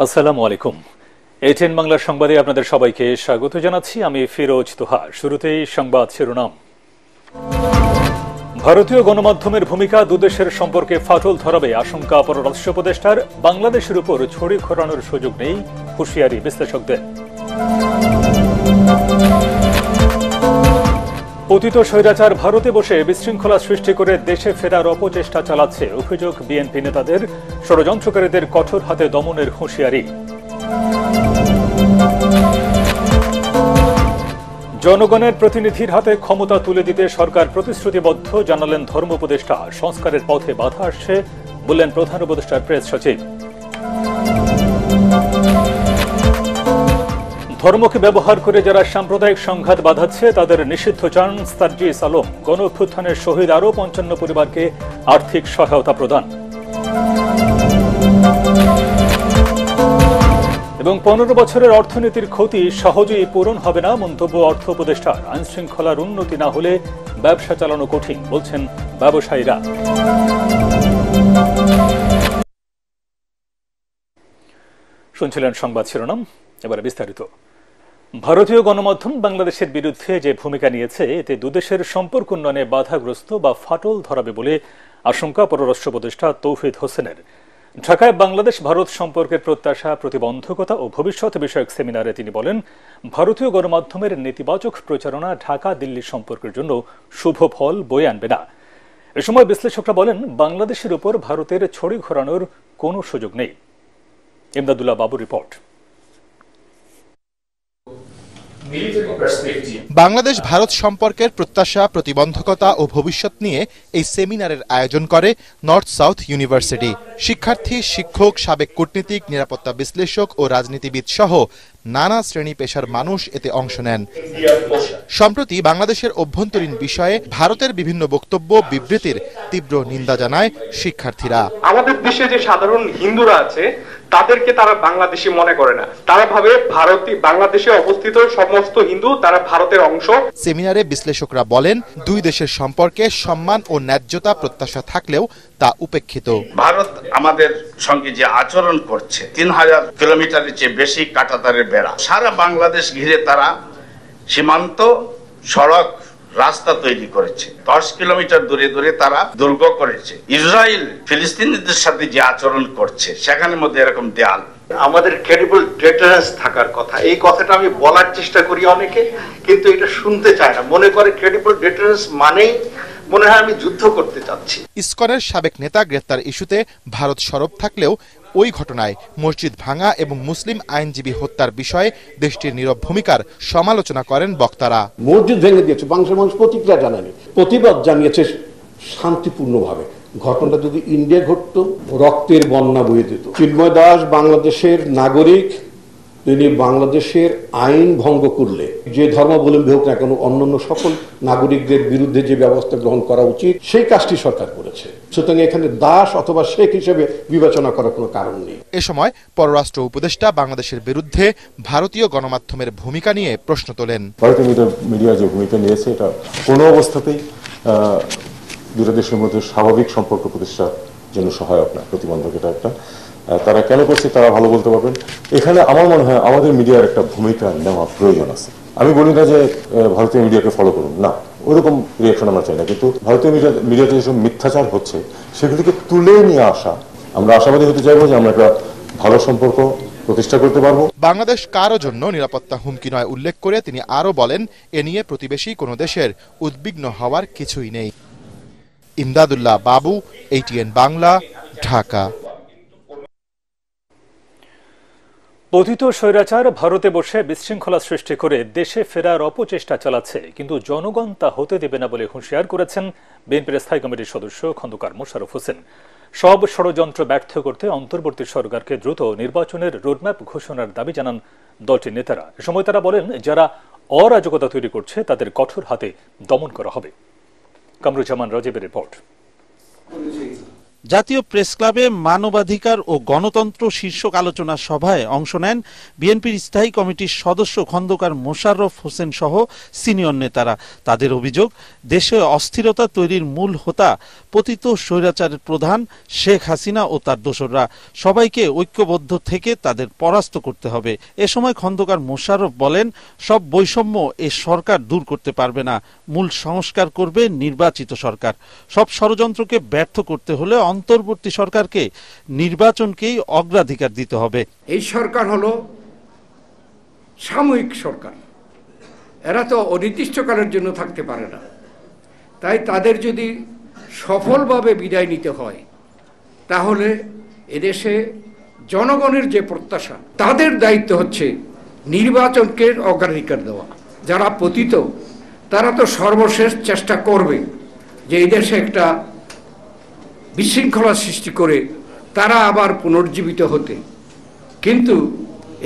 আসসালামু আলাইকুম। এটিএন বাংলার সংবাদে আপনাদের সবাইকে স্বাগত জানাচ্ছি। আমি ফিরোজ তোহা। শুরুতেই সংবাদ শিরোনাম। ভারতীয় গণমাধ্যমের ভূমিকা দুদেশের সম্পর্কে ফাটল ধরাবে আশঙ্কা পররাষ্ট্র উপদেষ্টার। বাংলাদেশের উপর ছড়ি ঘোরানোর সুযোগ নেই, হুঁশিয়ারি বিশ্লেষকদের। পতিত স্বৈরাচার ভারতে বসে বিশৃঙ্খলা সৃষ্টি করে দেশে ফেরার অপচেষ্টা চালাচ্ছে, অভিযোগ বিএনপি নেতাদের। ষড়যন্ত্রকারীদের কঠোর হাতে দমনের হুঁশিয়ারি। জনগণের প্রতিনিধির হাতে ক্ষমতা তুলে দিতে সরকার প্রতিশ্রুতিবদ্ধ, জানালেন ধর্ম উপদেষ্টা। সংস্কারের পথে বাধা আসছে, বললেন প্রধান উপদেষ্টার প্রেস সচিব। ধর্মকে ব্যবহার করে যারা সাম্প্রদায়িক সংঘাত বাঁধাচ্ছে তাদের নিষিদ্ধ চান সার্জিস আলম। গণ অভ্যুত্থানের শহীদ আরও ৫৫ পরিবারকে আর্থিক সহায়তা প্রদান। এবং ১৫ বছরের অর্থনীতির ক্ষতি সহজেই পূরণ হবে না, মন্তব্য অর্থ উপদেষ্টার। আইন শৃঙ্খলার উন্নতি না হলে ব্যবসা চালানো কঠিন, বলছেন ব্যবসায়ীরা। শুনছিলেন সংবাদ শিরোনাম, এবারে বিস্তারিত। ভারতীয় গণমাধ্যম বাংলাদেশের বিরুদ্ধে যে ভূমিকা নিয়েছে এতে দুদেশের সম্পর্ক উন্নয়নে বাধাগ্রস্ত বা ফাটল ধরাবে বলে আশঙ্কা পররাষ্ট্র উপদেষ্টা তৌহিদ হোসেনের। ঢাকায় বাংলাদেশ ভারত সম্পর্কের প্রত্যাশা, প্রতিবন্ধকতা ও ভবিষ্যৎ বিষয়ক সেমিনারে তিনি বলেন, ভারতীয় গণমাধ্যমের নেতিবাচক প্রচারণা ঢাকা দিল্লি সম্পর্কের জন্য শুভ ফল বয়ে আনবে না। এ সময় বিশ্লেষকরা বলেন, বাংলাদেশের উপর ভারতের ছড়ি ঘোরানোর কোনো সুযোগ নেই। ইমদাদুল্লাহ বাবু রিপোর্ট। বাংলাদেশ ভারত সম্পর্কের প্রত্যাশা, প্রতিবন্ধকতা ও ভবিষ্যৎ নিয়ে এই সেমিনারের আয়োজন করে নর্থ সাউথ ইউনিভার্সিটি। শিক্ষার্থী, শিক্ষক, সাবেক কূটনীতিক, নিরাপত্তা বিশ্লেষক ও রাজনীতিবিদ সহ নানা শ্রেণী পেশার মানুষ এতে অংশ নেন। সম্প্রতি বাংলাদেশের অভ্যন্তরীণ বিষয়ে ভারতের বিভিন্ন বক্তব্য, বিবৃতির তীব্র নিন্দা জানায় শিক্ষার্থীরা। আমাদের দেশে যে সাধারণ হিন্দুরা আছে তাদেরকে তারা বাংলাদেশি মনে করে না, তারা ভাবে বাংলাদেশে অবস্থিত সমস্ত হিন্দু তারা ভারতের অংশ। সেমিনারে বিশ্লেষকরা বলেন, দুই দেশের সম্পর্কে সম্মান ও ন্যায্যতা প্রত্যাশা থাকলেও তা উপেক্ষিত। ভারত আমাদের সঙ্গে যে আচরণ করছে, ৩,০০০ কিলোমিটারের চেয়ে বেশি কাঁটাতারের বেড়া, সারা বাংলাদেশ ঘিরে তারা সীমান্ত, সড়ক, রাস্তা তৈরি করেছে। ১০ কিলোমিটার দূরে দূরে তারা দুর্গ করেছে। ইসরায়েল ফিলিস্তিনিদের সাথে যে আচরণ করছে, সেখানের মধ্যে এরকম দেয়াল। আমাদের ক্রেডিবল ডিটারেন্স থাকার কথা, এই কথাটা আমি বলার চেষ্টা করি অনেকে, কিন্তু এটা শুনতে চায় না। মনে করে ক্রেডিবল ডিটারেন্স মানেই মনে হয় আমি যুদ্ধ করতে চাচ্ছি। ইসকনের সাবেক নেতা গ্রেফতার ইস্যুতে ভারত সরব থাকলেও ওই ঘটনায় মসজিদ ভাঙা এবং মুসলিম আইনজীবী হত্যার বিষয়ে দেশটির নীরব ভূমিকার সমালোচনা করেন বক্তারা। মসজিদ ভেঙে দিয়েছে, বাংলাদেশের মানুষ প্রতিক্রিয়া জানায়নি, প্রতিবাদ জানিয়েছে শান্তিপূর্ণভাবে। ঘটনাটা যদি ইন্ডিয়া ঘটত, রক্তের বন্যা বয়ে দিত। চিন্ময় দাস বাংলাদেশের নাগরিক, তিনি বাংলাদেশের আইন ভঙ্গ করলে যে ধর্মাবলম্বী হোক না কেন, অন্যান্য সকল নাগরিকদের বিরুদ্ধে যে ব্যবস্থা গ্রহণ করা উচিত সেই কাজটি সরকার করেছে। সুতরাং এখানে দাস অথবা শেখ হিসেবে বিবেচনা করার কোনো কারণ নেই। এ সময় পররাষ্ট্র উপদেষ্টা বাংলাদেশের বিরুদ্ধে ভারতীয় গণমাধ্যমের ভূমিকা নিয়ে প্রশ্ন তোলেন। ভারতীয় মিডিয়া যে ভূমিকা নিয়েছে, এটা কোনো অবস্থাতেই দুটো দেশের মধ্যে স্বাভাবিক সম্পর্ক প্রতিষ্ঠার জন্য সহায়ক না, প্রতিবন্ধক। এটা একটা তারা কেন করছে তারা ভালো বলতে পারবেন। এখানে আমার মনে হয় আমাদের মিডিয়ার একটা ভূমিকা নেওয়া প্রয়োজন আছে। আমি বলি না যে ভারতীয় মিডিয়াকে ফলো করুন, না, ওরকম রিয়াকশন আমরা চাই না, কিন্তু ভারতীয় মিডিয়াতে যেসব মিথ্যাচার হচ্ছে সেগুলিকে তুলে নিয়ে আসা, আমরা আশাবাদী হতে চাইবো যে আমরা একটা ভালো সম্পর্ক প্রতিষ্ঠা করতে পারবো। বাংলাদেশ কারো জন্য নিরাপত্তা হুমকি নয় উল্লেখ করে তিনি আরো বলেন, এ নিয়ে প্রতিবেশী কোনো দেশের উদ্বিগ্ন হওয়ার কিছুই নেই। ইমদাদুল্লাহ বাবু, এটিএন বাংলা, ঢাকা। পতিত স্বৈরাচার ভারতে বসে বিশৃঙ্খলা সৃষ্টি করে দেশে ফেরার অপচেষ্টা চালাচ্ছে, কিন্তু জনগণ তা হতে দেবে না বলে হুঁশিয়ার করেছেন বিএনপির স্থায়ী কমিটির সদস্য খন্দকার মোশাররফ হোসেন। সব ষড়যন্ত্র ব্যর্থ করতে অন্তর্বর্তী সরকারকে দ্রুত নির্বাচনের রোডম্যাপ ঘোষণার দাবি জানান দলটির নেতারা। এ সময় তারা বলেন, যারা অরাজকতা তৈরি করছে তাদের কঠোর হাতে দমন করা হবে। কামরুজ্জামান রাজীবের রিপোর্ট। জাতীয় প্রেস ক্লাবে মানবাধিকার ও গণতন্ত্র শীর্ষক আলোচনা সভায় অংশ নেন বিএনপির স্থায়ী কমিটির সদস্য খন্দকার মোশাররফ হোসেন সহ সিনিয়র নেতারা। তাদের অভিযোগ, দেশে অস্থিরতা তৈরির মূল হোতা পতিত স্বৈরাচারের প্রধান শেখ হাসিনা ও তার দোসররা। সবাইকে ঐক্যবদ্ধ থেকে তাদের পরাস্ত করতে হবে। এ সময় খন্দকার মোশাররফ বলেন, সব বৈষম্য এ সরকার দূর করতে পারবে না, মূল সংস্কার করবে নির্বাচিত সরকার। সব ষড়যন্ত্রকে ব্যর্থ করতে হলে অন্তর্বর্তী সরকারকে নির্বাচনকেই অগ্রাধিকার দিতে হবে। এই সরকার হলো সাময়িক সরকার, এরা তো অনির্দিষ্টকালের জন্য থাকতে পারে না। তাই তাদের যদি সফলভাবে বিদায় নিতে হয়, তাহলে এদেশে জনগণের যে প্রত্যাশা, তাদের দায়িত্ব হচ্ছে নির্বাচনকে অগ্রাধিকার দেওয়া। যারা পতিত তারা তো সর্বশেষ চেষ্টা করবে যে এই দেশে একটা বিশৃঙ্খলা সৃষ্টি করে তারা আবার পুনর্জীবিত হতে, কিন্তু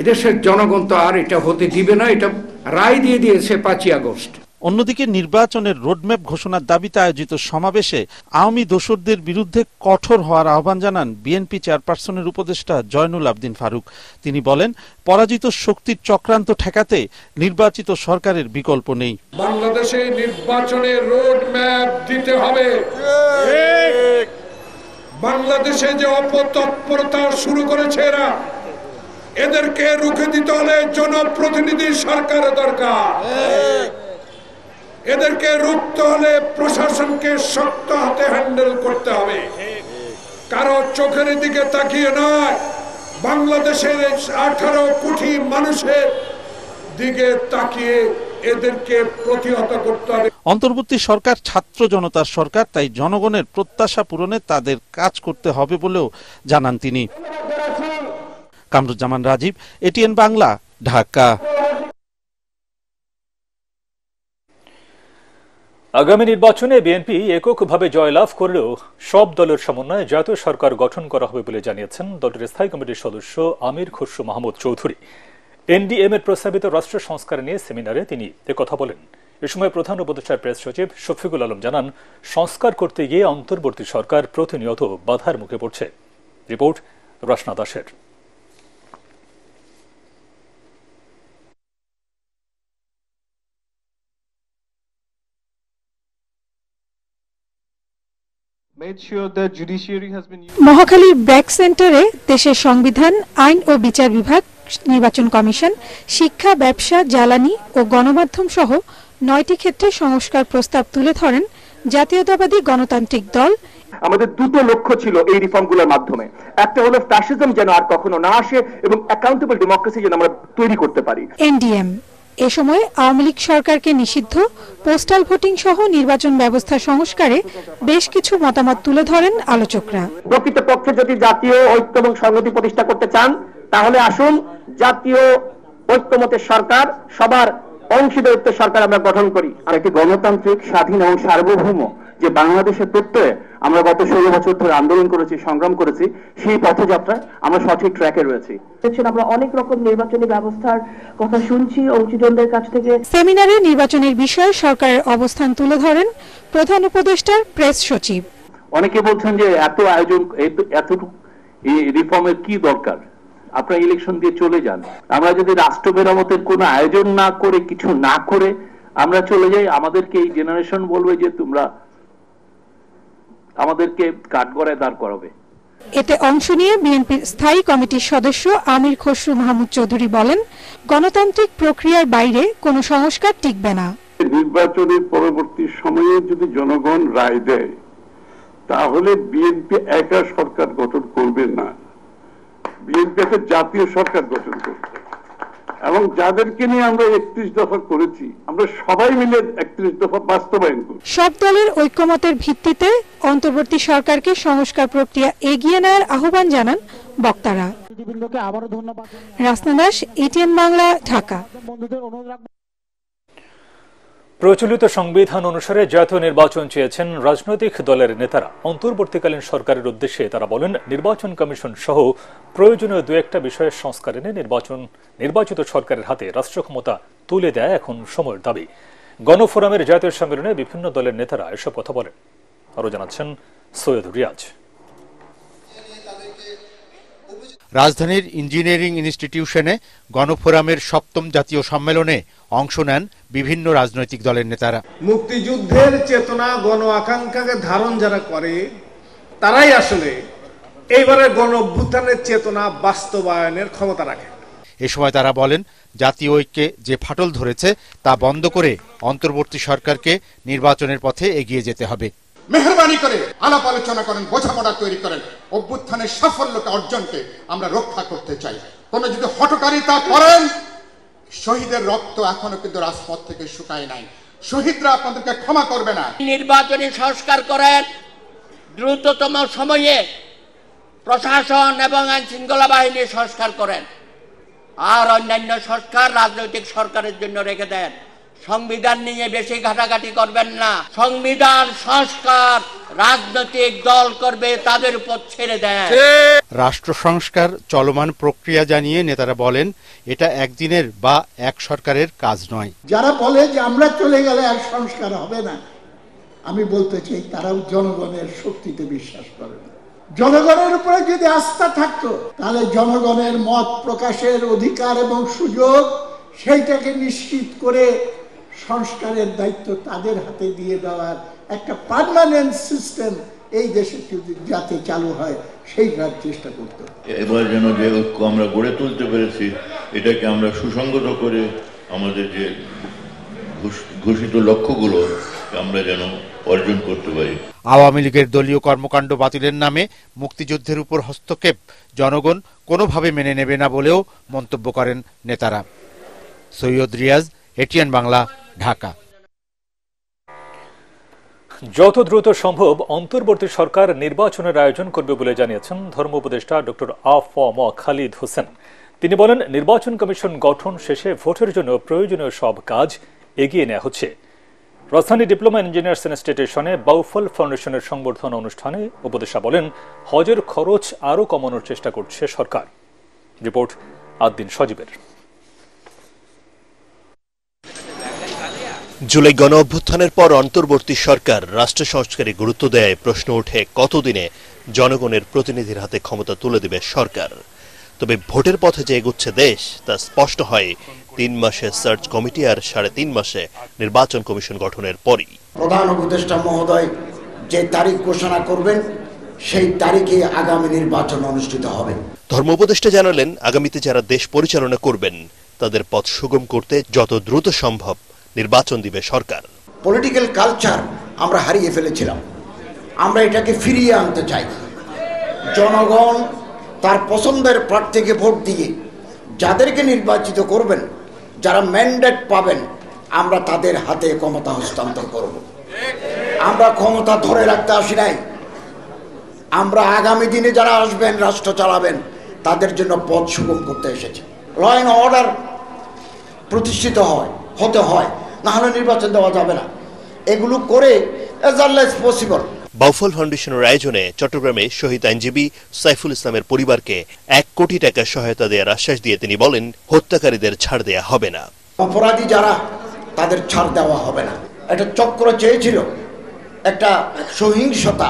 এদেশের জনগণ তো আর এটা হতে দিবে না। এটা রায় দিয়ে দিয়েছে 5ই আগস্ট। অন্যদিকে নির্বাচনের রোডম্যাপ ঘোষণার দাবিতে আয়োজিত সমাবেশে আওয়ামী দোসরদের বিরুদ্ধে কঠোর হওয়ার আহ্বান জানান বিএনপি চেয়ারপারসনের উপদেষ্টা জয়নুল আবদিন ফারুক। তিনি বলেন, পরাজিত শক্তির চক্রান্ত ঠেকাতে নির্বাচিত সরকারের বিকল্প নেই। বাংলাদেশে নির্বাচনের রোডম্যাপ দিতে হবে। বাংলাদেশে যে অপতৎপরতা শুরু করেছে এরা, এদেরকে রুখে দিতে হলে জনপ্রতিনিধি সরকারের দরকার। এদেরকে রুখতে হলে প্রশাসনকে শক্ত হাতে হ্যান্ডেল করতে হবে। কারো চোখের দিকে তাকিয়ে নয়, বাংলাদেশের 18 কোটি মানুষের দিকে তাকিয়ে এদেরকে প্রতিহত করতে হবে। অন্তর্বর্তী সরকার ছাত্র জনতার সরকার, তাই জনগণের প্রত্যাশা পূরণে তাদের কাজ করতে হবে বলেও জানান তিনি। কামরুজ্জামান রাজীব, এটিএন বাংলা, ঢাকা। আগামী নির্বাচনে বিএনপি এককভাবে জয়লাভ করলেও সব দলের সমন্বয়ে জাতীয় সরকার গঠন করা হবে বলে জানিয়েছেন দলটির স্থায়ী কমিটির সদস্য আমির খসরু মাহমুদ চৌধুরী। এনডিএম এর প্রস্তাবিত রাষ্ট্র সংস্কার নিয়ে সেমিনারে তিনি একথা বলেন। এ সময় প্রধান উপদেষ্টার প্রেস সচিব শফিকুল আলম জানান, সংস্কার করতে গিয়ে অন্তর্বর্তী সরকার প্রতিনিয়ত বাধার মুখে পড়ছে। রিপোর্ট রশনা দাসের। মহাখালীর ব্র্যাক সেন্টারে দেশের সংবিধান, আইন ও বিচার বিভাগ, নির্বাচন কমিশন, শিক্ষা, ব্যবসা, জ্বালানি ও গণমাধ্যম সহ 9টি ক্ষেত্রে সংস্কার প্রস্তাব তুলে ধরেন জাতীয়তাবাদী গণতান্ত্রিক দল। আমাদের দুটো লক্ষ্য ছিল এই রিফর্মগুলোর মাধ্যমে। একটা হলো ফ্যাসিজম যেন আর কখনো না আসে এবং অ্যাকাউন্টেবল ডেমোক্রেসি যেন আমরা তৈরি করতে পারি। এনডিএম এ সময় আওয়ামী লীগ সরকারকে নিষিদ্ধ, পোস্টাল ভোটিং সহ নির্বাচন ব্যবস্থা সংস্কারে বেশ কিছু মতামত তুলে ধরেন আলোচকরা। প্রকৃতপক্ষে যদি জাতীয় ঐক্য এবং সংহতি প্রতিষ্ঠা করতে চান, তাহলে আসুন জাতীয় ঐক্যমতের সরকার, সবার অংশীদারিত্বের সরকার আমরা গঠন করি। আর একটি গণতান্ত্রিক, স্বাধীন এবং সার্বভৌম যে বাংলাদেশের প্রত্যয়ে আমরা গত 16 বছর ধরে আন্দোলন করেছি, সংগ্রাম করেছি, সেই পথযাত্রায় আমরা সঠিক ট্র্যাকে রয়েছি। আমরা অনেক রকম নির্বাচনী ব্যবস্থার কথা শুনছি অংশীদারদের কাছ থেকে। সেমিনারে নির্বাচনের বিষয়ে সরকারের অবস্থান তুলে ধরেন প্রধান উপদেষ্টার প্রেস সচিব। অনেকে বলছেন যে এত আয়োজন, এতটুকু রিফর্মের কি দরকার, আপনারা ইলেকশন দিয়ে চলে যান। আমরা যদি রাষ্ট্র মেরামতের কোনো আয়োজন না করে, কিছু না করে আমরা চলে যাই, আমাদেরকে এই জেনারেশন বলবে যে তোমরা আমাদেরকে কাঠগড়ায় দাঁড় করাবে। এতে অংশ নিয়ে বিএনপির স্থায়ী কমিটির সদস্য আমির খসরু মাহমুদ চৌধুরী বলেন, গণতান্ত্রিক প্রক্রিয়ার বাইরে কোনো সংস্কার টিকবে না। নির্বাচনের পরবর্তী সময়ে যদি জনগণ রায় দেয়, তাহলে বিএনপি একা সরকার গঠন করবে না, বিএনপি একটা জাতীয় সরকার গঠন করবে। এবং যাদেরকে নিয়ে আমরা 31 দফা করেছি, আমরা সবাই মিলে 31 দফা বাস্তবায়ন করব। সব দলের ঐক্যমতের ভিত্তিতে অন্তর্বর্তী সরকারকে সংস্কার প্রক্রিয়া এগিয়ে নেওয়ার আহ্বান জানান বক্তারা। রাসনা দাস, এটিএন বাংলা, ঢাকা। প্রচলিত সংবিধান অনুসারে জাতীয় নির্বাচন চেয়েছেন রাজনৈতিক দলের নেতারা। অন্তর্বর্তীকালীন সরকারের উদ্দেশ্যে তারা বলেন, নির্বাচন কমিশন সহ প্রয়োজনীয় 2-1টা বিষয়ের সংস্কার এনে নির্বাচিত সরকারের হাতে রাষ্ট্র ক্ষমতা তুলে দেয় এখন সময়ের দাবি। গণফোরামের জাতীয় সম্মেলনে বিভিন্ন দলের নেতারা এসব কথা বলেন। আরো জানাচ্ছেন সৈয়দ রিয়াজ। রাজধানীর ইঞ্জিনিয়ারিং ইনস্টিটিউশনে গণফোরামের ৭ম জাতীয় সম্মেলনে অংশ নেন বিভিন্ন রাজনৈতিক দলের নেতারা। মুক্তিযুদ্ধের চেতনা, গণ আকাঙ্ক্ষাকে ধারণ যারা করে তারাই আসলে এইবারের গণ অভ্যুত্থানের চেতনা বাস্তবায়নের ক্ষমতা রাখে। এ সময় তারা বলেন, জাতীয় ঐক্যে যে ফাটল ধরেছে তা বন্ধ করে অন্তর্বর্তী সরকারকে নির্বাচনের পথে এগিয়ে যেতে হবে। মেহরবানি করে আলাপ আলোচনা করেন, বোঝাপড়া তৈরি করেন। অভ্যুত্থানের সাফল্যকে অর্জনকে আমরা রক্ষা করতে চাই। কোন যদি হঠকারিতা করেন, শহীদের রক্ত এখনো কিন্তু রাজপথ থেকে শুকায় নাই। শহীদরা আপনাদেরকে ক্ষমা করবে না। নির্বাচনী সংস্কার করেন, দ্রুততম সময়ে প্রশাসন এবং আইন শৃঙ্খলা বাহিনীর সংস্কার করেন, আর অন্যান্য সংস্কার রাজনৈতিক সরকারের জন্য রেখে দেন। সংবিধান নিয়ে বেশি ঘাটাঘাটি করবেন না। সংবিধান সংস্কার রাজনৈতিক দল করবে, তাদের উপর ছেড়ে দেন। রাষ্ট্র সংস্কার চলমান প্রক্রিয়া জানিয়ে নেতারা বলেন, এটা একদিনের বা এক সরকারের কাজ নয়। যারা বলে যে আমরা চলে গেলে আর সংস্কার হবে না, আমি বলতে চাই তারাও জনগণের শক্তিতে বিশ্বাস করে না। জনগণের উপরে যদি আস্থা থাকতো তাহলে জনগণের মত প্রকাশের অধিকার এবং সুযোগ সেইটাকে নিশ্চিত করে সংস্কারের দায়িত্ব তাদের হাতে দিয়ে দেওয়ার একটা পার্মানেন্ট সিস্টেম এই দেশে যাতে চালু হয় সেইটার চেষ্টা করতে। এবার যেন যে ঐক্য আমরা গড়ে তুলতে পেরেছি, এটাকে আমরা সুসংগত করে আমাদের যে ঘোষিত লক্ষ্যগুলো আমরা যেন অর্জন করতে পারি। আওয়ামী লীগের দলীয় কর্মকাণ্ড বাতিলের নামে মুক্তিযুদ্ধের উপর হস্তক্ষেপ জনগণ কোনোভাবে মেনে নেবে না বলেও মন্তব্য করেন নেতারা। সৈয়দ রিয়াজ, এটিএন বাংলা, ঢাকা। যত দ্রুত সম্ভব অন্তর্বর্তী সরকার নির্বাচনের আয়োজন করবে বলে জানিয়েছেন ধর্ম উপদেষ্টা ডক্টর আ.ফ.ম. খালিদ হোসেন। তিনি বলেন, নির্বাচন কমিশন গঠন শেষে ভোটের জন্য প্রয়োজনীয় সব কাজ এগিয়ে নেওয়া হচ্ছে। রাজধানী ডিপ্লোমা ইঞ্জিনিয়ার্স ইনস্টিটিউশনে বাউফল ফাউন্ডেশনের সংবর্ধনা অনুষ্ঠানে উপদেষ্টা বলেন, হজের খরচ আরও কমানোর চেষ্টা করছে সরকার। রিপোর্ট আদ্দিন সজীবের। জুলাই গণ অভ্যুত্থানের পর অন্তর্বর্তী সরকার রাষ্ট্র সংস্কারে গুরুত্ব দেয় প্রশ্ন ওঠে, কতদিনে জনগণের প্রতিনিধির হাতে ক্ষমতা তুলে দেবে সরকার। তবে ভোটের পথে যে এগোচ্ছে দেশ তা স্পষ্ট হয় 3 মাসে সার্চ কমিটি আর 3.5 মাসে নির্বাচন কমিশন গঠনের পরই। প্রধান উপদেষ্টা মহোদয় যে তারিখ ঘোষণা করবেন সেই তারিখে আগামী নির্বাচন অনুষ্ঠিত হবে। ধর্ম উপদেষ্টা জানালেন, আগামীতে যারা দেশ পরিচালনা করবেন তাদের পথ সুগম করতে যত দ্রুত সম্ভব নির্বাচন দিবে সরকার। পলিটিক্যাল কালচার আমরা হারিয়ে ফেলেছিলাম, আমরা এটাকে ফিরিয়ে আনতে চাই। জনগণ তার পছন্দের প্রার্থীকে ভোট দিয়ে যাদেরকে নির্বাচিত করবেন, যারা ম্যান্ডেট পাবেন, আমরা তাদের হাতে ক্ষমতা হস্তান্তর করব। আমরা ক্ষমতা ধরে রাখতে আসি নাই, আমরা আগামী দিনে যারা আসবেন রাষ্ট্র চালাবেন তাদের জন্য পথ সুগম করতে এসেছি। ল অ্যান্ড অর্ডার প্রতিষ্ঠিত হতে হয়, না হলে নির্বাচন দেওয়া যাবে না। এগুলো করে as early as possible। Bauphal ফাউন্ডেশনের আয়োজনে চট্টগ্রামে শহীদ আইনজীবী সাইফুল ইসলামের পরিবারকে 1 কোটি টাকা সহায়তা দেওয়ার আশ্বাস দিয়ে তিনি বলেন, হত্যাকারীদের ছাড় দেয়া হবে না। অপরাধী যারা তাদের ছাড় দেওয়া হবে না। একটা চক্র চেয়েছিল একটা সহিংসতা,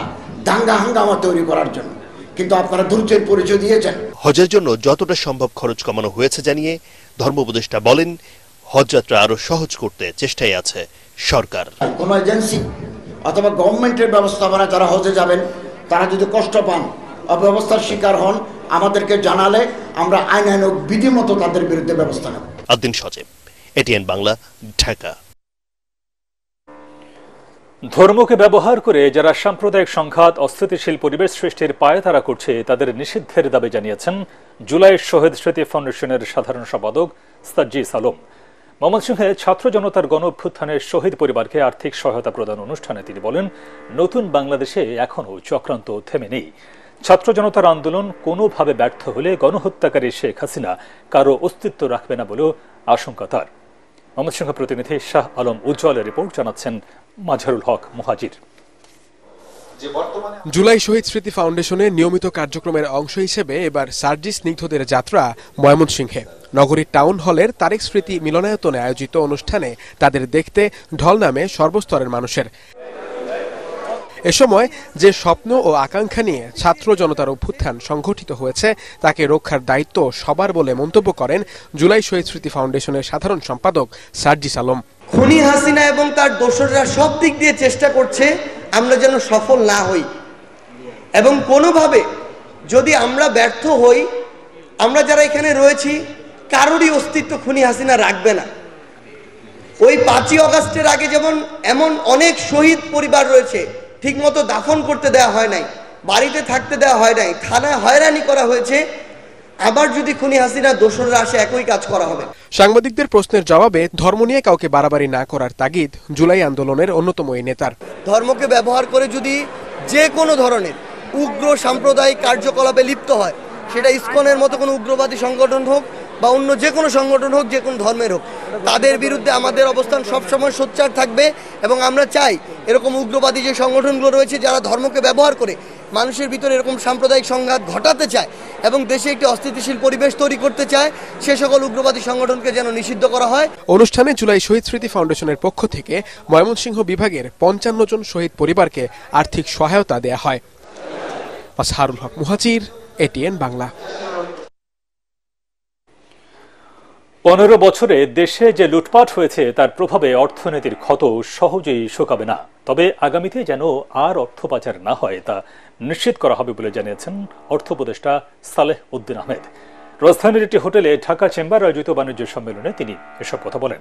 দাঙ্গা হাঙ্গামা তৈরি করার জন্য, কিন্তু আপনারা ধৈর্যের পরিচয় দিয়েছেন। হজের জন্য যতটা সম্ভব খরচ কমানো হয়েছে জানিয়ে ধর্ম উপদেষ্টা বলেন, হজযাত্রা আরো সহজ করতে চেষ্টায় আছে সরকার। কোন এজেন্সি অথবা গভর্নমেন্টের ব্যবস্থাপনা যারা হজে যাবেন তারা যদি কষ্ট পান, অব্যবস্থার শিকার হন, আমাদেরকে জানালে আমরা আইনানুগ বিধিমতো তাদের বিরুদ্ধে ব্যবস্থা নেব। আদ্দিন সজীব, এটিএন বাংলা, ঢাকা। ধর্মকে ব্যবহার করে যারা সাম্প্রদায়িক সংঘাত, অস্থিতিশীল পরিবেশ সৃষ্টির পায়তারা করছে তাদের নিষিদ্ধের দাবি জানিয়েছেন জুলাই শহীদ স্মৃতি ফাউন্ডেশনের সাধারণ সম্পাদক সাজ্জিস আলম। ময়মনসিংহে ছাত্র জনতার গণ অভ্যুত্থানের শহীদ পরিবারকে আর্থিক সহায়তা প্রদান অনুষ্ঠানে তিনি বলেন, নতুন বাংলাদেশে এখনও চক্রান্ত থেমে নেই। ছাত্র জনতার আন্দোলন কোনোভাবে ব্যর্থ হলে গণহত্যাকারী শেখ হাসিনা কারো অস্তিত্ব রাখবে না বলেও আশঙ্কা তার। ময়মনসিংহ প্রতিনিধি শাহ আলম উজ্জ্বলের রিপোর্ট, জানাচ্ছেন মাজহারুল হক মুহাজির। জুলাই শহীদ স্মৃতি ফাউন্ডেশনের নিয়মিত কার্যক্রমের অংশ হিসেবে এবার সার্জিস স্নিগ্ধদের যাত্রা ময়মনসিংহে। নগরীর টাউন হলের তারেক স্মৃতি মিলনায়তনে আয়োজিত অনুষ্ঠানে তাদের দেখতে ঢল নামে সর্বস্তরের মানুষের। এ সময় যে স্বপ্ন ও আকাঙ্ক্ষা নিয়ে ছাত্র জনতার অভ্যুত্থান সংগঠিত হয়েছে তাকে রক্ষার দায়িত্ব সবার বলে মন্তব্য করেন জুলাই শহীদ স্মৃতি ফাউন্ডেশনের সাধারণ সম্পাদক সার্জিস আলম। খুনি হাসিনা এবং তার দোসররা সব দিক দিয়ে চেষ্টা করছে আমরা যেন সফল না হই, এবং কোনোভাবে যদি আমরা ব্যর্থ হই, আমরা যারা এখানে রয়েছি কারোরই অস্তিত্ব খুনি হাসিনা রাখবে না। ওই 5ই আগস্টের আগে যেমন এমন অনেক শহীদ পরিবার রয়েছে ঠিকমতো দাফন করতে দেওয়া হয় নাই, বাড়িতে থাকতে দেওয়া হয় নাই, থানায় হয়রানি করা হয়েছে, আবার যদি খুনি হাসিনা দোসররা আসে একই কাজ করা হবে। সাংবাদিকদের প্রশ্নের জবাবে ধর্ম নিয়ে কাউকে বাড়াবাড়ি না করার তাগিদ জুলাই আন্দোলনের অন্যতম এই নেতার। ধর্মকে ব্যবহার করে যদি যে কোনো ধরনের উগ্র সাম্প্রদায়িক কার্যকলাপে লিপ্ত হয়, সেটা ইসকনের মতো কোনো উগ্রবাদী সংগঠন হোক বা অন্য যে কোনো সংগঠন হোক, যে কোনো ধর্মের হোক, তাদের বিরুদ্ধে আমাদের অবস্থান সবসময় সোচ্চার থাকবে। এবং আমরা চাই এরকম উগ্রবাদী যে সংগঠনগুলো রয়েছে যারা ধর্মকে ব্যবহার করে মানুষের ভিতরে এরকম সাম্প্রদায়িক সংঘাত ঘটাতে চায় এবং দেশে একটি অস্থিতিশীল পরিবেশ তৈরি করতে চায়, সে সকল উগ্রবাদী সংগঠনকে যেন নিষিদ্ধ করা হয়। অনুষ্ঠানে জুলাই শহীদ স্মৃতি ফাউন্ডেশনের পক্ষ থেকে ময়মনসিংহ বিভাগের 55 জন শহীদ পরিবারকে আর্থিক সহায়তা দেয়া হয়। আসহারুল হক মুহাজির, এটিএন বাংলা। 15 বছরে দেশে যে লুটপাট হয়েছে তার প্রভাবে অর্থনীতির ক্ষত সহজেই শুকাবে না, তবে আগামীতে যেন আর অর্থ পাচার না হয় তা নিশ্চিত করা হবে বলে জানিয়েছেন অর্থ উপদেষ্টা সালেহ উদ্দিন আহমেদ। রাজধানীর একটি হোটেলে ঢাকা চেম্বার আয়োজিত বাণিজ্য সম্মেলনে তিনি এসব কথা বলেন।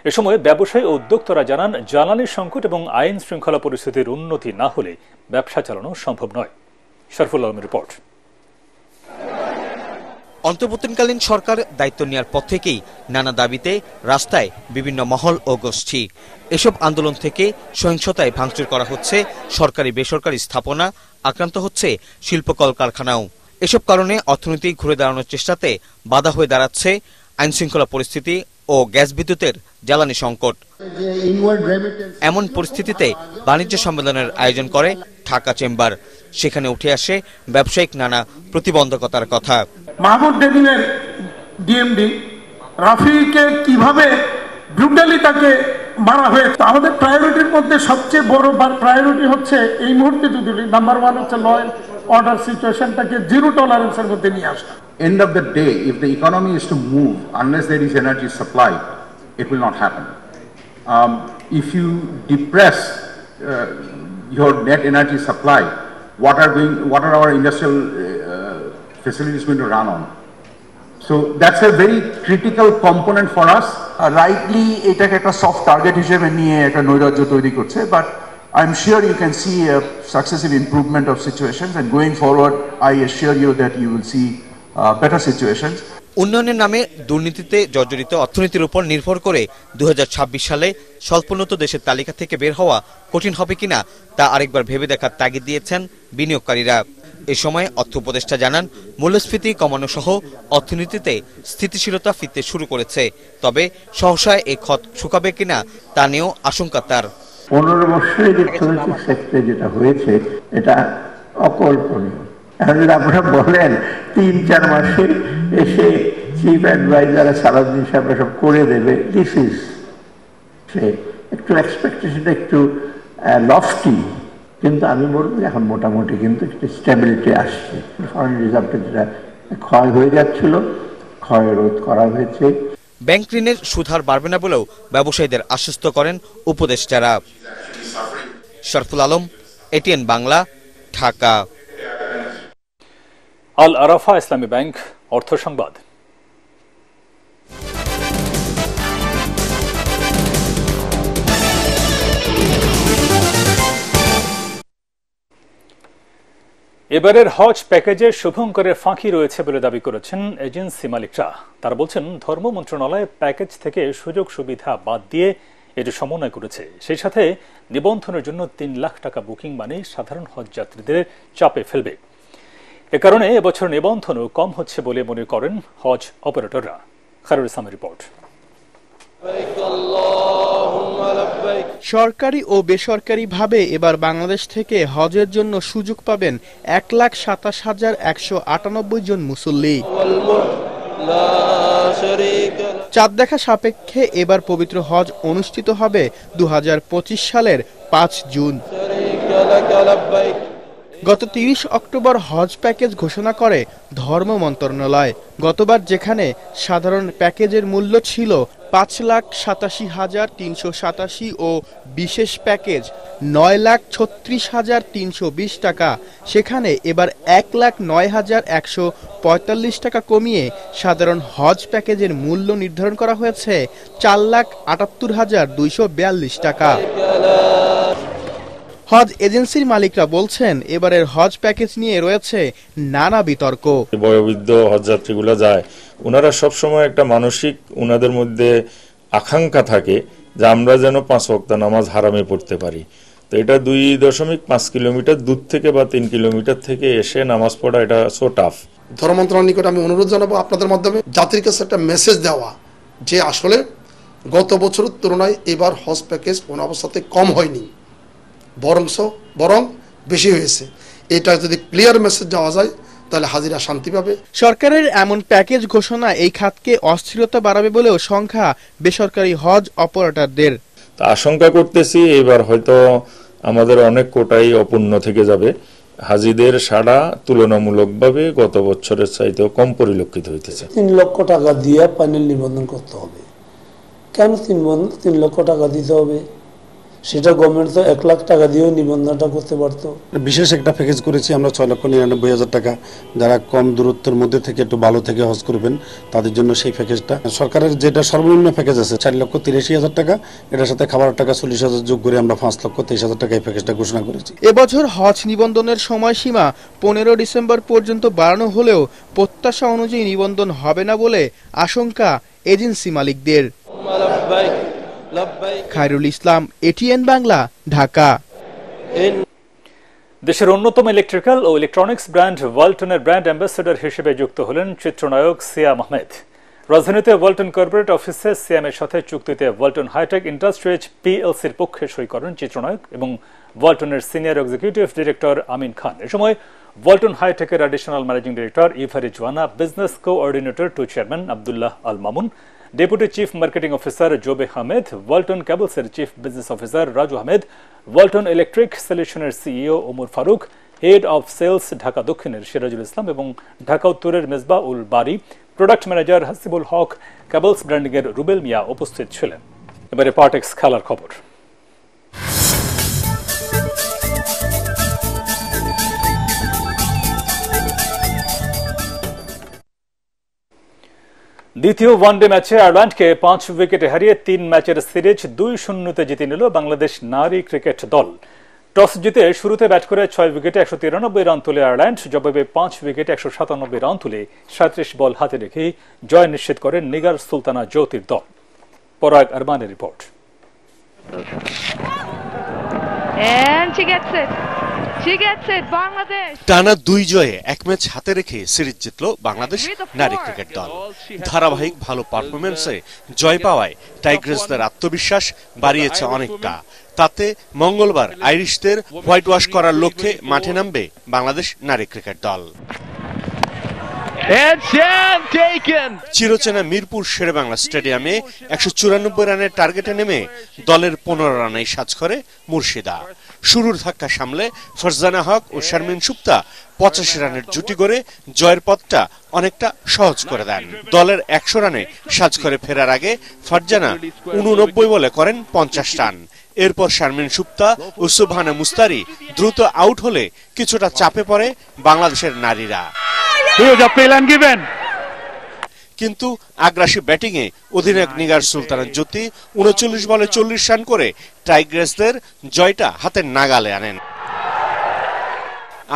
এ সময় ব্যবসায়ী ও উদ্যোক্তারা জানান, জ্বালানি সংকট এবং আইন শৃঙ্খলা পরিস্থিতির উন্নতি না হলে ব্যবসা চালানো সম্ভব নয়। শরফুল আলমের রিপোর্ট। অন্তর্বর্তীকালীন সরকার দায়িত্ব নেওয়ার পর থেকেই নানা দাবিতে রাস্তায় বিভিন্ন মহল ও গোষ্ঠী। এসব আন্দোলন থেকে সহিংসতায় ভাঙচুর করা হচ্ছে সরকারি বেসরকারি স্থাপনা, আক্রান্ত হচ্ছে শিল্প কলকারখানাও। এসব কারণে অর্থনীতি ঘুরে দাঁড়ানোর চেষ্টাতে বাধা হয়ে দাঁড়াচ্ছে আইন শৃঙ্খলা পরিস্থিতি ও গ্যাস বিদ্যুতের জ্বালানি সংকট। এমন পরিস্থিতিতে বাণিজ্য সম্মেলনের আয়োজন করে ঢাকা চেম্বার। সেখানে উঠে আসে ব্যবসায়িক নানা প্রতিবন্ধকতার কথা। মাহমুদ দেদিনের ডিএমডি রাফিকে কিভাবে ব্রুটালি তাকে মারা হয়েছে। আমাদের প্রায়োরিটির মধ্যে সবচেয়ে বড় প্রায়োরিটি হচ্ছে এই মুহূর্তে যদি নাম্বার 1 হচ্ছে ল এন্ড অর্ডার সিচুয়েশনটাকে জিরো টলারেন্সের মধ্যে নিয়ে আসা। End of the day, if the economy is to move, unless there is energy supply, it will not happen. If you depress your net energy supply, what are our industrial facilities going to run on? So that's a very critical component for us. Rightly, এটাকে একটা soft target হিসেবে নিয়ে একটা নৈরাজ্য তৈরি করছে, but I'm sure you can see a successive improvement of situations, and going forward, I assure you that you will see better situations. উন্নয়নের নামে দুর্নীতিতে জর্জরিত অর্থনীতির উপর নির্ভর করে 2026 সালে স্বল্পোন্নত দেশের তালিকা থেকে বের হওয়া কঠিন হবে কিনা তা আরেকবার ভেবে দেখার তাগিদ দিয়েছেন বিনিয়োগকারীরা। এ সময় অর্থ উপদেষ্টা জানান, মূল্যস্ফীতি কমানো সহ অর্থনীতিতে স্থিতিশীলতা ফিরতে শুরু করেছে, তবে সহসা এই ক্ষত শুকাবে কিনা তা নিয়েও আশঙ্কা তার। 15 বছরে যে অর্থনৈতিক সেক্টরে যেটা হয়েছে এটা অকল্পনীয়। এখন যদি আপনারা বলেন 3-4 মাসে এসে চিফ অ্যাডভাইজার সারাদিন সাহেব সব করে দেবে, দিস ইজ একটু এক্সপেকটেশনটা একটু লফটি, কিন্তু আমি বলবো এখন মোটামুটি কিন্তু একটু স্টেবিলিটি আসছে। ফরেন রিজার্ভটা যেটা ক্ষয় হয়ে যাচ্ছিল, ক্ষয় রোধ করা হয়েছে। ব্যাংক ঋণের সুদ হার বাড়বে না বলেও ব্যবসায়ীদের আশ্বস্ত করেন উপদেষ্টারা। শরফুল আলম, এটিএন বাংলা, ঢাকা। আল আরাফা ইসলামী ব্যাংক, অর্থ সংবাদ। এবারের হজ প্যাকেজে শুভঙ্করের ফাঁকি রয়েছে বলে দাবি করেছেন এজেন্সি মালিকরা। তারা বলছেন, ধর্ম মন্ত্রণালয় প্যাকেজ থেকে সুযোগ সুবিধা বাদ দিয়ে এটি সমন্বয় করেছে। সেই সাথে নিবন্ধনের জন্য 3 লাখ টাকা বুকিং মানে সাধারণ হজ যাত্রীদের চাপে ফেলবে। এ কারণে এবছর নিবন্ধনও কম হচ্ছে বলে মনে করেন হজ অপারেটররা। খায়রুল ইসলামের রিপোর্ট। সরকারি ও বেসরকারিভাবে এবার বাংলাদেশ থেকে হজের জন্য সুযোগ পাবেন 1,27,198 জন মুসল্লি। চাঁদ দেখা সাপেক্ষে এবার পবিত্র হজ অনুষ্ঠিত হবে 2025 সালের 5 জুন। গত 30 অক্টোবর হজ প্যাকেজ ঘোষণা করে ধর্ম মন্ত্রণালয়। গতবার যেখানে সাধারণ প্যাকেজের মূল্য ছিল 5,87,387 ও বিশেষ প্যাকেজ 9,36,320 টাকা, সেখানে এবার 1,09,145 টাকা কমিয়ে সাধারণ হজ প্যাকেজের মূল্য নির্ধারণ করা হয়েছে 4,78,242 টাকা। হজ এজেন্সির মালিকরা বলছেন এবারের হজ প্যাকেজ নিয়ে রয়েছে নানা বিতর্ক। বয়োবৃদ্ধ হজযাত্রীগুলো যায়, ওনারা সবসময় একটা মানসিক ওনাদের মধ্যে আকাঙ্ক্ষা থাকে যে আমরা যেন 5 ওয়াক্ত নামাজ হারামে পড়তে পারি। তো এটা 2.5 কিলোমিটার দূর থেকে বা 3 কিলোমিটার থেকে এসে নামাজ পড়া এটা সো টাফ। ধর্ম মন্ত্রণালয়ের নিকট আমি অনুরোধ জানাবো আপনাদের মাধ্যমে জাতির কাছে একটা মেসেজ দেওয়া যে আসলে গত বছরের তুলনায় এবার হজ প্যাকেজ কোনো অবস্থাতে কম হয়নি, বরং বেশি হয়েছে। এটা যদি ক্লিয়ার মেসেজ দেওয়া যায় তাহলে হাজিরা শান্তি পাবে। সরকারের এমন প্যাকেজ ঘোষণা এই খাতকে অস্থিরতা বাড়াবে বলেও সংখ্যা বেসরকারি হজ অপারেটরদের। আশঙ্কা করতেছি এবার হয়তো আমাদের অনেক কোটাই অপূর্ণ থেকে যাবে। হাজিদের সাড়া তুলনামূলকভাবে গত বছরের চাইতেও কম পরিলক্ষিত হইতেছে। 3 লক্ষ টাকা দিয়ে প্যানেল নিবন্ধন করতে হবে। কেন 3 লক্ষ টাকা দিতে হবে? সেটা গভর্নমেন্ট তো 1 লাখ টাকা দিয়েও নিবন্ধনটা করতে পারতো। বিশেষ একটা প্যাকেজ করেছি আমরা 6,99,000 টাকা। যারা কম দূরত্বের মধ্যে থেকে একটু ভালো থেকে হজ করবেন তাদের জন্য সেই প্যাকেজটা। সরকারের যেটা সর্বনিম্ন প্যাকেজ আছে 4,83,000 টাকা, এটার সাথে খাবার টাকা 40,000 যোগ করে আমরা 5,23,000 টাকা এই প্যাকেজটা ঘোষণা করেছি। এবছর হজ নিবন্ধনের সময়সীমা 15 ডিসেম্বর পর্যন্ত বাড়ানো হলেও প্রত্যাশা অনুযায়ী নিবন্ধন হবে না বলে আশঙ্কা এজেন্সি মালিকদের। খায়রুল ইসলাম, এটিএন বাংলা, ঢাকা। দেশের অন্যতম ইলেকট্রিক্যাল ও ইলেকট্রনিক্স ব্র্যান্ড ওয়ালটনের ব্র্যান্ড অ্যাম্বাসেডর হিসেবে যুক্ত হলেন চিত্রনায়ক সিয়াম আহমেদ। রাজধানীতে ওয়ালটন কর্পোরেট অফিসে সিয়ামের সাথে চুক্তিতে ওয়ালটন হাইটেক ইন্ডাস্ট্রিজ পিএলসির পক্ষে সই করেন চিত্রনায়ক এবং ওয়ালটনের senior executive director Amin Khan. এ সময় ওয়ালটন হাইটেকের additional managing director Ifari Jowana, business coordinator to chairman Abdullah Al Mamun, deputy chief marketing officer Jobe Ahmed, Walton কেবলসের chief business officer Raju Ahmed, Walton electric সলিউশনের CEO Omar Faruk, head of sales Dhaka দক্ষিণের সিরাজুল ইসলাম এবং ঢাকা উত্তরের Mezba ul Bari, product manager Hasibul Haque, cables branding এর রুবেল মিয়া উপস্থিত ছিলেন। এবারে পার্টেক্স খেলার খবর। দ্বিতীয় ওয়ানডে ম্যাচে আয়ারল্যান্ডকে 5 উইকেটে হারিয়ে 3 ম্যাচের সিরিজ 2-0 জিতে নিল বাংলাদেশ নারী ক্রিকেট দল। টস জিতে শুরুতে ব্যাট করে 6 উইকেটে 193 রান তুলে আয়ারল্যান্ড, জবাবে 5 উইকেটে 197 রান তুলে 37 বল হাতে রেখে জয় নিশ্চিত করেন নিগার সুলতানা জ্যোতির দল। পরাগ আরমানের রিপোর্ট। টানা 2 জয়ে 1 ম্যাচ হাতে রেখে সিরিজ জিতল বাংলাদেশ নারী ক্রিকেট দল। ধারাবাহিক ভালো পারফরমেন্সে জয় পাওয়ায় টাইগ্রেসদের আত্মবিশ্বাস বাড়িয়েছে অনেকটা। তাতে মঙ্গলবার আইরিশদের হোয়াইট ওয়াশ করার লক্ষ্যে মাঠে নামবে বাংলাদেশ নারী ক্রিকেট দল। চিরচেনা মিরপুর শেরেবাংলা স্টেডিয়ামে 194 রানের টার্গেটে নেমে দলের 15 রানেই সাজ করে মুর্শিদা। শুরুর ধাক্কা সামলে ফারজানা হক ও শারমিন সুপ্তা 85 রানের জুটি গড়ে জয়ের পথটা অনেকটা সহজ করে দেন। দলের 100 রানে সাজ করে ফেরার আগে ফারজানা 89 বলে করেন 50 রান। এরপর শারমিন সুপ্তা ও সুবহানা মুস্তারি দ্রুত আউট হলে কিছুটা চাপে পড়ে বাংলাদেশের নারীরা। কিন্তু আগ্রাসী ব্যাটিং এ অধিনায়ক নিগার সুলতানা জ্যোতি 39 বলে 40 রান করে টাইগ্রেসদের জয়টা হাতের নাগালে আনেন।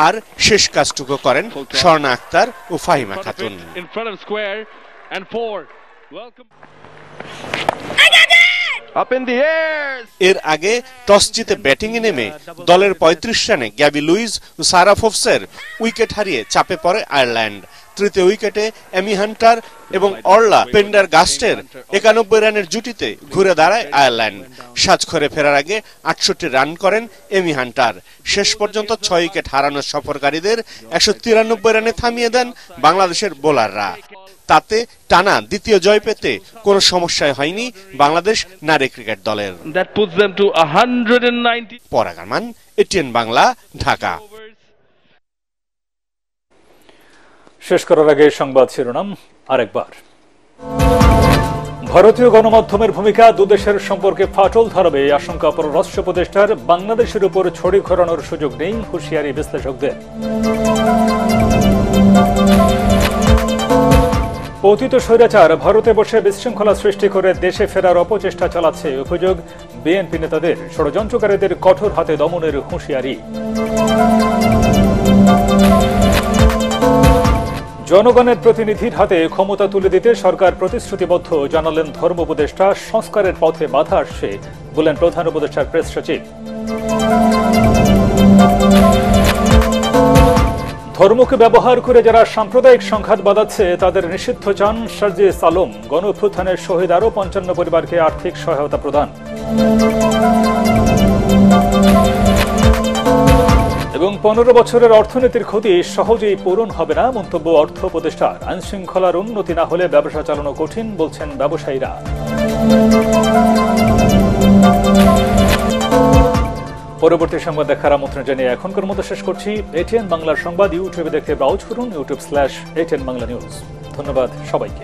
আর শেষ কাজটুকু করেন স্বর্ণা আক্তার ও ফাহিমা খাতুন। এর আগে টস জিতে ব্যাটিং এ নেমে দলের 35 রানে গ্যাবি লুইস ও সারা ফোফসের উইকেট হারিয়ে চাপে পড়ে আয়ারল্যান্ড। তৃতীয় উইকেটে এমি হান্টার এবং অর্লা পেন্ডারগাস্টের 91 রানের জুটিতে ঘুরে দাঁড়ায় আয়ারল্যান্ড। সাজঘরে ফেরার আগে 68 রান করেন এমি হান্টার। শেষ পর্যন্ত 6 উইকেট হারানো সফরকারীদের 193 রানে থামিয়ে দেন বাংলাদেশের বোলাররা। তাতে টানা দ্বিতীয় জয় পেতে কোনো সমস্যাই হয়নি বাংলাদেশ নারী ক্রিকেট দলের। পরাগ আরমান, এটিএন বাংলা, ঢাকা। শেষ করার আগে সংবাদ শিরোনাম আরেকবার। ভারতীয় গণমাধ্যমের ভূমিকা দুদেশের সম্পর্কে ফাটল ধরাবে আশঙ্কা পররাষ্ট্র উপদেষ্টার। বাংলাদেশের উপর ছড়ি ঘোরানোর সুযোগ নেই, হুঁশিয়ারি বিশ্লেষকদের। পতিত স্বৈরাচার ভারতে বসে বিশৃঙ্খলা সৃষ্টি করে দেশে ফেরার অপচেষ্টা চালাচ্ছে, অভিযোগ বিএনপি নেতাদের। ষড়যন্ত্রকারীদের কঠোর হাতে দমনের হুঁশিয়ারি। জনগণের প্রতিনিধির হাতে ক্ষমতা তুলে দিতে সরকার প্রতিশ্রুতিবদ্ধ, জানালেন ধর্ম উপদেষ্টা। সংস্কারের পথে বাধা আসছে বলেন প্রধান উপদেষ্টার প্রেস সচিব। ধর্মকে ব্যবহার করে যারা সাম্প্রদায়িক সংঘাত বাঁধাচ্ছে তাদের নিষিদ্ধ চান সার্জিস আলম। গণ অভ্যুত্থানের শহীদ আরও 55 পরিবারকে আর্থিক সহায়তা প্রদান। এবং 15 বছরের অর্থনীতির ক্ষতি সহজেই পূরণ হবে না, মন্তব্য অর্থ উপদেষ্টার। আইন শৃঙ্খলার উন্নতি না হলে ব্যবসা চালানো কঠিন, বলছেন ব্যবসায়ীরা। পরবর্তী সংবাদ দেখার আমন্ত্রণ জানিয়ে এখনকার মতো শেষ করছি। এটিএন বাংলার সংবাদ ইউটিউবে দেখতে ব্রাউজ করুন youtube/ATN Bangla News। ধন্যবাদ সবাইকে।